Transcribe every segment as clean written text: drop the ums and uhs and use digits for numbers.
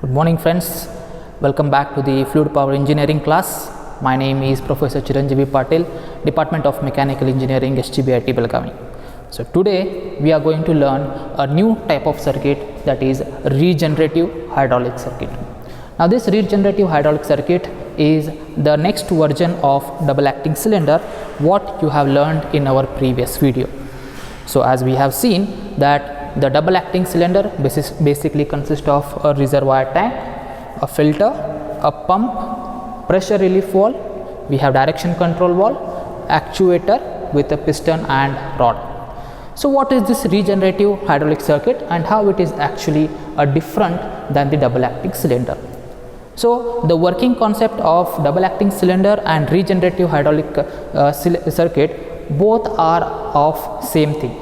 Good morning friends, welcome back to the Fluid Power Engineering class. My name is Professor Chiranjeevi Patil, Department of Mechanical Engineering, SGBIT Belgavi. So today we are going to learn a new type of circuit, that is regenerative hydraulic circuit. Now this regenerative hydraulic circuit is the next version of double acting cylinder, what you have learned in our previous video. So as we have seen that the double acting cylinder basically consists of a reservoir tank, a filter, a pump, pressure relief valve, we have direction control valve, actuator with a piston and rod. So what is this regenerative hydraulic circuit and how it is actually different than the double acting cylinder? So the working concept of double acting cylinder and regenerative hydraulic circuit both are of same thing.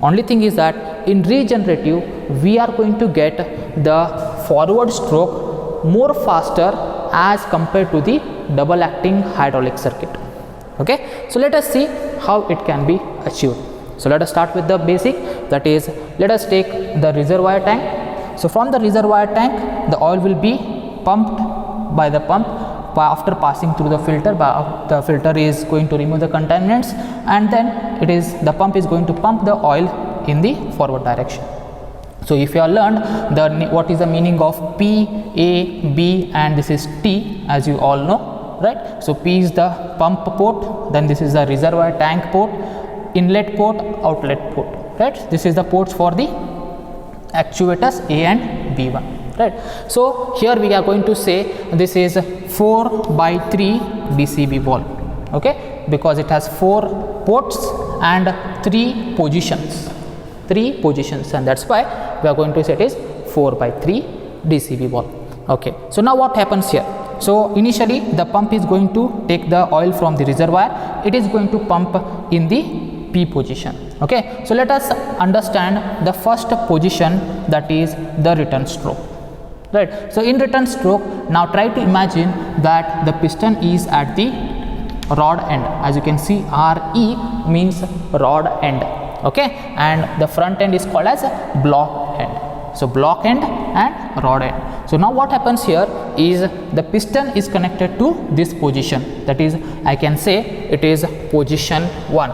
Only thing is that in regenerative we are going to get the forward stroke more faster as compared to the double acting hydraulic circuit. Okay, so let us see how it can be achieved. So let us start with the basic, that is, let us take the reservoir tank. So from the reservoir tank the oil will be pumped by the pump after passing through the filter. The filter is going to remove the contaminants, and then the pump is going to pump the oil in the forward direction. So if you have learned what is the meaning of P, A, B and this is T, as you all know, right? So P is the pump port, then this is the reservoir tank port, inlet port, outlet port, right? This is the ports for the actuators A and B1. Right. So here we are going to say this is 4/3 DCB valve, okay, because it has 4 ports and 3 positions, and that's why we are going to say it is 4/3 DCB valve. Okay, so now what happens here? So initially the pump is going to take the oil from the reservoir, it is going to pump in the P position. Okay, so let us understand the first position, that is the return stroke. Right. So in return stroke, now try to imagine that the piston is at the rod end. As you can see, RE means rod end, okay, and the front end is called as block end. So block end and rod end. So now what happens here is the piston is connected to this position, that is, I can say it is position 1.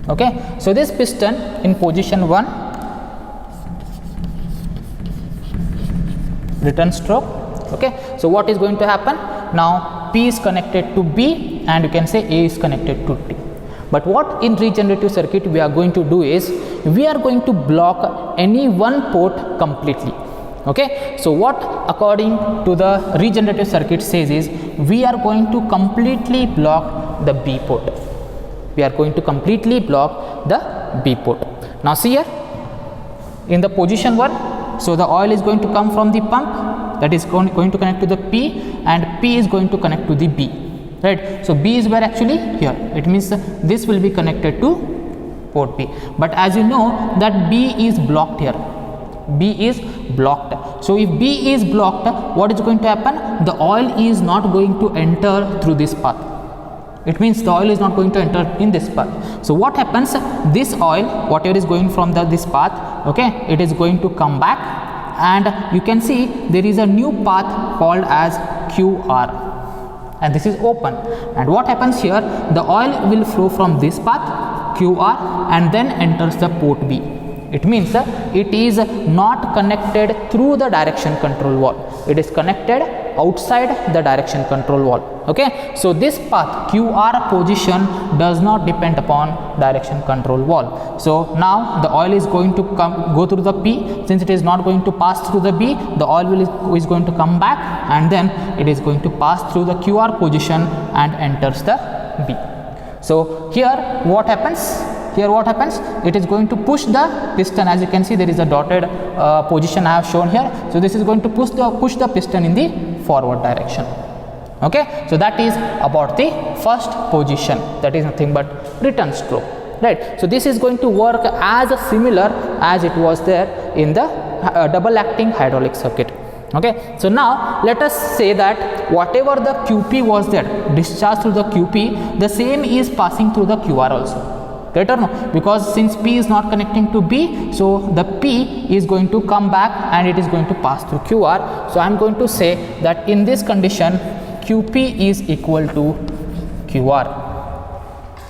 Okay, so this piston in position 1, return stroke. Okay, so what is going to happen now? P is connected to B and you can say A is connected to T. But what in regenerative circuit we are going to do is we are going to block any one port completely. Okay, so what according to the regenerative circuit says is we are going to completely block the B port. We are going to completely block the B port. Now see here in the position 1, so the oil is going to come from the pump, that is going to connect to the P, and P is going to connect to the B, right? So B is where actually here, it means this will be connected to port B, but as you know that B is blocked here, B is blocked. So if B is blocked, what is going to happen? The oil is not going to enter through this path. It means the oil is not going to enter in this path. So what happens? This oil, whatever is going from this path, okay, it is going to come back, and you can see there is a new path called as QR, and this is open. And what happens here? The oil will flow from this path QR and then enters the port B. It means it is not connected through the direction control valve. It is connected outside the direction control valve. Okay, so this path QR position does not depend upon direction control valve. So now the oil is going to go through the P. Since it is not going to pass through the B, the oil is going to come back, and then it is going to pass through the QR position and enters the B. So here what happens? It is going to push the piston. As you can see, there is a dotted position I have shown here. So this is going to push the piston in the forward direction. Okay, so that is about the first position, that is nothing but return stroke, right? So this is going to work as similar as it was there in the double acting hydraulic circuit. Okay, so now let us say that whatever the QP was there, discharge through the QP, the same is passing through the QR also. right or no? Because since P is not connecting to B, so the P is going to come back and it is going to pass through QR. So I am going to say that in this condition QP is equal to QR.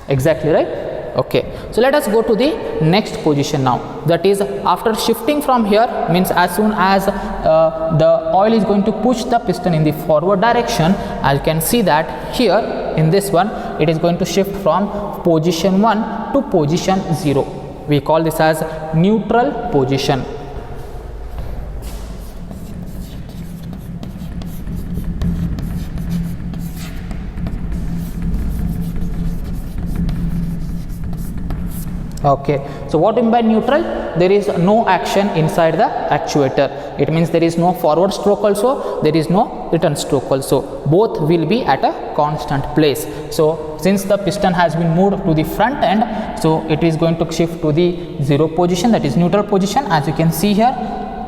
Exactly right? Okay, so let us go to the next position now. That is, after shifting from here, means as soon as the oil is going to push the piston in the forward direction, I can see that here in this one it is going to shift from position 1 to position 0. We call this as neutral position. Okay, so what do you mean by neutral? There is no action inside the actuator. It means there is no forward stroke also, there is no return stroke also. Both will be at a constant place. So since the piston has been moved to the front end, so it is going to shift to the 0 position, that is neutral position, as you can see here.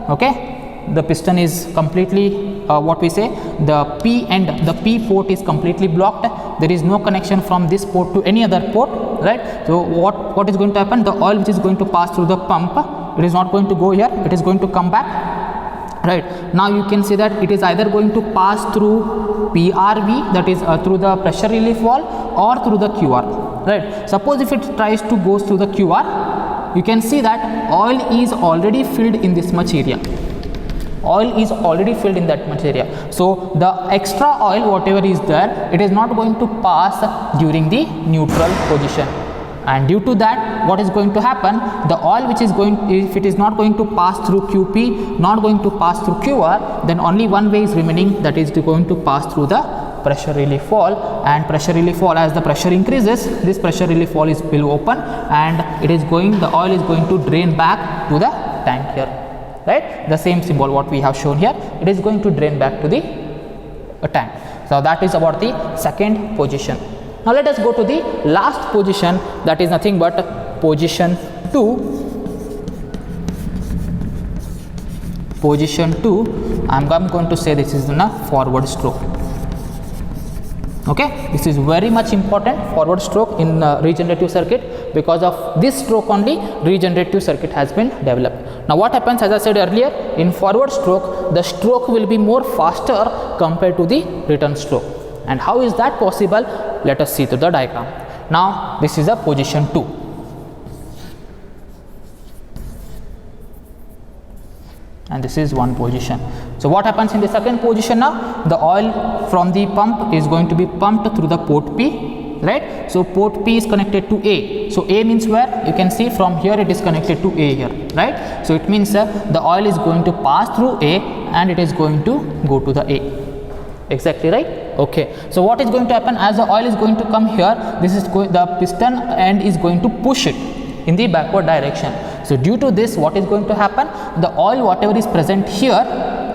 Okay, the piston is completely what we say, the P end, the P port is completely blocked. There is no connection from this port to any other port, right? So what is going to happen? The oil which is going to pass through the pump, it is not going to go here, it is going to come back, right? Now you can see that it is either going to pass through PRV, that is through the pressure relief valve, or through the QR, right? Suppose if it tries to go through the QR, you can see that oil is already filled in this much area. Oil is already filled in that much area. So the extra oil whatever is there, it is not going to pass during the neutral position, and due to that what is going to happen, the oil which is going, if it is not going to pass through QP, not going to pass through QR, then only one way is remaining, that is going to pass through the pressure relief valve. And pressure relief valve, as the pressure increases, this pressure relief valve will open and it is going, the oil is going to drain back to the tank here, right? The same symbol what we have shown here, it is going to drain back to the tank. So that is about the second position. Now let us go to the last position, that is nothing but position 2. Position 2, I am going to say this is the forward stroke. Okay, this is very much important, forward stroke in regenerative circuit. Because of this stroke only regenerative circuit has been developed. Now what happens, as I said earlier, in forward stroke the stroke will be more faster compared to the return stroke. And how is that possible? Let us see through the diagram. Now this is a position 2. And this is one position. So what happens in the second position now? The oil from the pump is going to be pumped through the port P, right? So port P is connected to A. So A means where? You can see from here it is connected to A here, right? So it means the oil is going to pass through A and it is going to go to the A. Exactly right? Okay. So what is going to happen, as the oil is going to come here, this is the piston end is going to push it in the backward direction. So due to this, what is going to happen? The oil whatever is present here,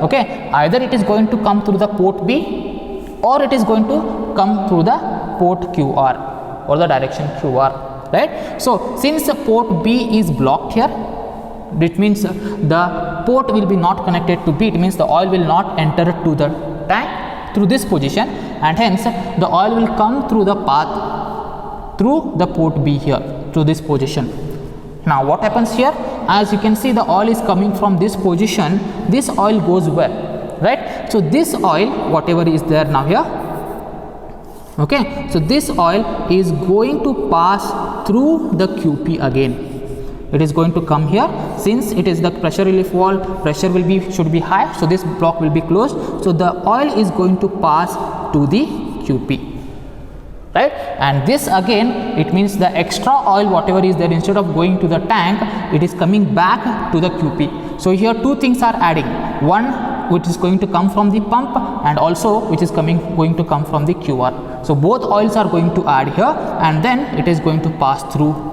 okay, either it is going to come through the port B or it is going to come through the port QR or the direction QR, right? So since the port B is blocked here, it means the port will be not connected to B. It means the oil will not enter to the tank through this position, and hence the oil will come through the path through the port B here, through this position. Now what happens here? As you can see, the oil is coming from this position. This oil goes where? Right? So this oil, whatever is there now here, okay, so this oil is going to pass through the QP again. It is going to come here. Since it is the pressure relief valve, pressure will be should be high, so this block will be closed. So the oil is going to pass to the QP, right? And this again, it means the extra oil whatever is there, instead of going to the tank, it is coming back to the QP. So here two things are adding, one which is going to come from the pump and also which is going to come from the QR. So both oils are going to add here, and then it is going to pass through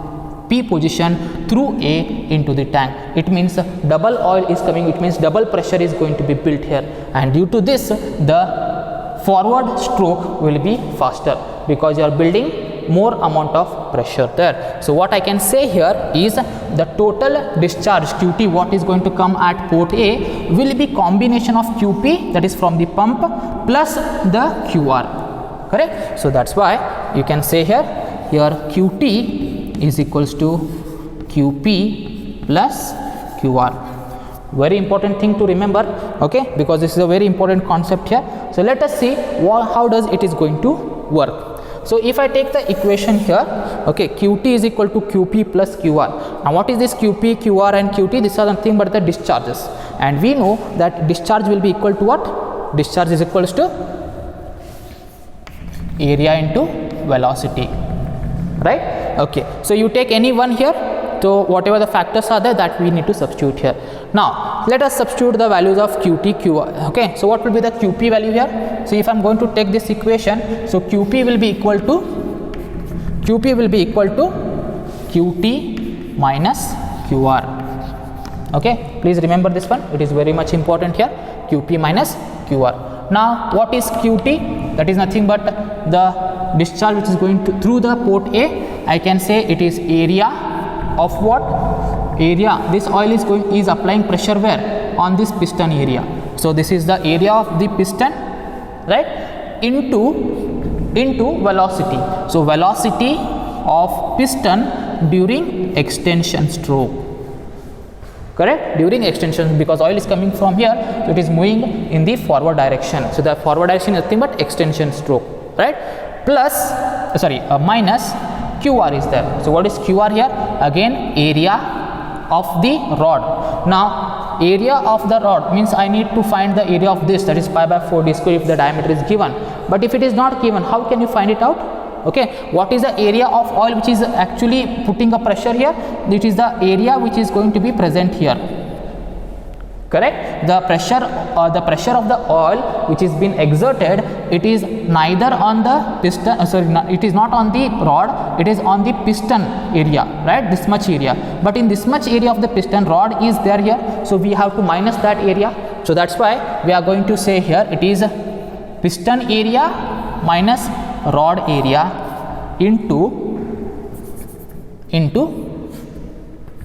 P position through A into the tank. It means double oil is coming, it means double pressure is going to be built here, and due to this the forward stroke will be faster because you are building more amount of pressure there. So what I can say here is the total discharge QT what is going to come at port A will be combination of QP, that is from the pump, plus the QR, correct? So that's why you can say here QT is equals to QP plus QR. Very important thing to remember, okay, because this is a very important concept here. So let us see how does it is going to work. So if I take the equation here, okay, QT is equal to QP plus QR. Now what is this QP, QR and QT? These are nothing but the discharges, and we know that discharge will be equal to what? Discharge is equals to area into velocity, right? Okay, so you take any one here, so whatever the factors are there, that we need to substitute here. Now let us substitute the values of QT, QR. Okay, so what will be the QP value here? So if I am going to take this equation, so QP will be equal to QT minus QR. Okay, please remember this one, it is very much important here, QP minus QR. Now what is QT? That is nothing but the discharge which is going through the port A. I can say it is area of what? Area. This oil is applying pressure where? On this piston area. So this is the area of the piston, right? Into velocity. So velocity of piston during extension stroke. Correct? During extension, because oil is coming from here, so it is moving in the forward direction. So the forward direction is nothing but extension stroke, right? Minus QR is there. So what is QR here? Again, area of the rod. Now area of the rod means I need to find the area of this, that is pi by 4 d square if the diameter is given. But if it is not given, how can you find it out? Okay, what is the area of oil which is actually putting a pressure here? It is the area which is going to be present here. Correct? The pressure of the oil which is being exerted, it is neither on the piston, it is not on the rod, it is on the piston area, right? This much area. But in this much area of the piston, rod is there here, so we have to minus that area. So that's why we are going to say here it is piston area minus rod area into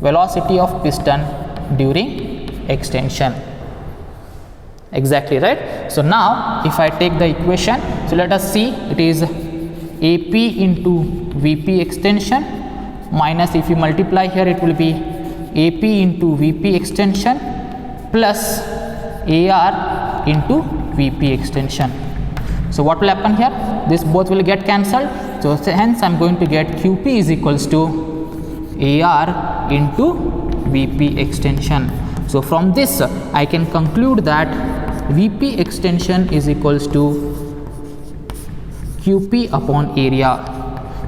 velocity of piston during extension. Exactly, right? So now if I take the equation, so let us see, it is AP into VP extension minus, if you multiply here, it will be AP into VP extension plus AR into VP extension. So what will happen here? This both will get cancelled. So hence I am going to get QP is equals to AR into VP extension. So from this I can conclude that VP extension is equals to QP upon area.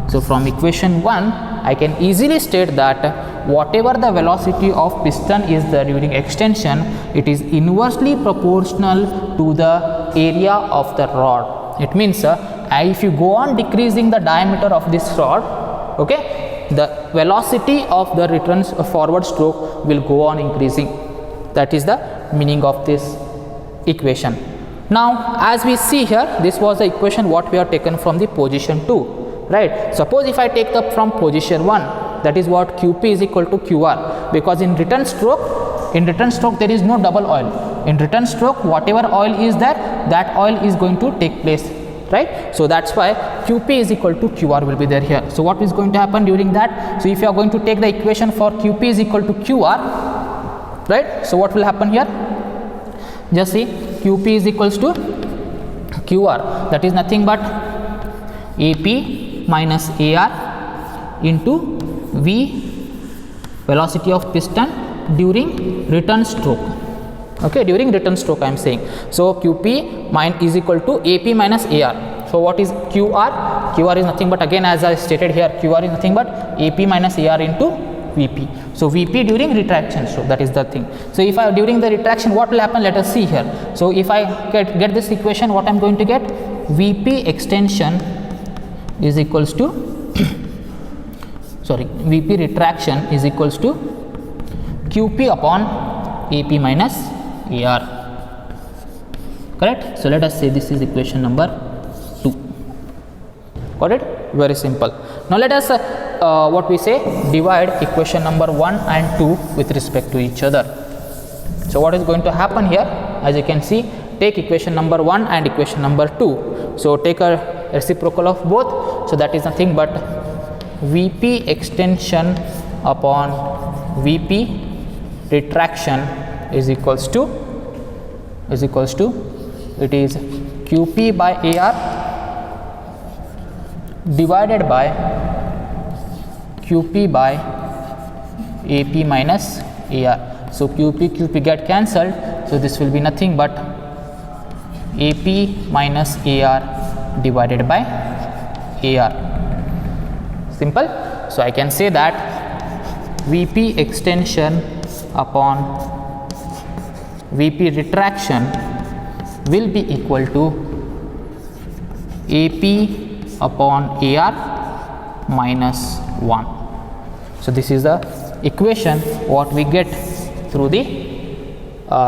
So from equation 1 I can easily state that whatever the velocity of piston is there during extension, it is inversely proportional to the area of the rod. It means if you go on decreasing the diameter of this rod, okay, the velocity of the return forward stroke will go on increasing. That is the meaning of this equation. Now as we see here, this was the equation what we have taken from the position 2, right? Suppose if I take the from position 1, that is what QP is equal to QR, because in return stroke there is no double oil. In return stroke, whatever oil is there, that oil is going to take place, right? So that's why QP is equal to QR will be there here. So what is going to happen during that? So if you are going to take the equation for QP is equal to QR, right? So what will happen here? Just see, QP is equals to QR, that is nothing but AP minus AR into V, velocity of piston during return stroke. Okay, during return stroke I am saying. So QP is equal to AP minus AR. So what is QR? QR is nothing but, again as I stated here, QR is nothing but AP minus AR into VP. So VP during retraction stroke, that is the thing. So if I during the retraction, what will happen? Let us see here. So if I get this equation, what I am going to get? VP extension is equals to VP retraction is equals to QP upon AP minus AR. Correct? So let us say this is equation number 2. Got it? Very simple. Now let us what we say, divide equation number 1 and 2 with respect to each other. So what is going to happen here? As you can see, take equation number 1 and equation number 2. So take a reciprocal of both. So that is nothing but Vp extension upon Vp retraction is equals to it is Qp by AR divided by Qp by AP minus AR. So QP get cancelled, so this will be nothing but AP minus AR divided by AR. Simple. So I can say that Vp extension upon Vp retraction will be equal to AP upon AR minus 1. So this is the equation what we get through the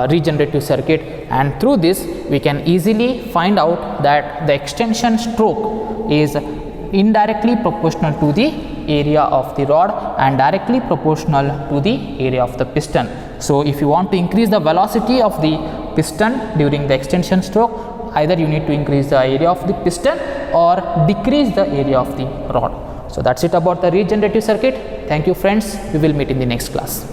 regenerative circuit, and through this we can easily find out that the extension stroke is indirectly proportional to the area of the rod and directly proportional to the area of the piston. So if you want to increase the velocity of the piston during the extension stroke, either you need to increase the area of the piston or decrease the area of the rod. So that's it about the regenerative circuit. Thank you friends, we will meet in the next class.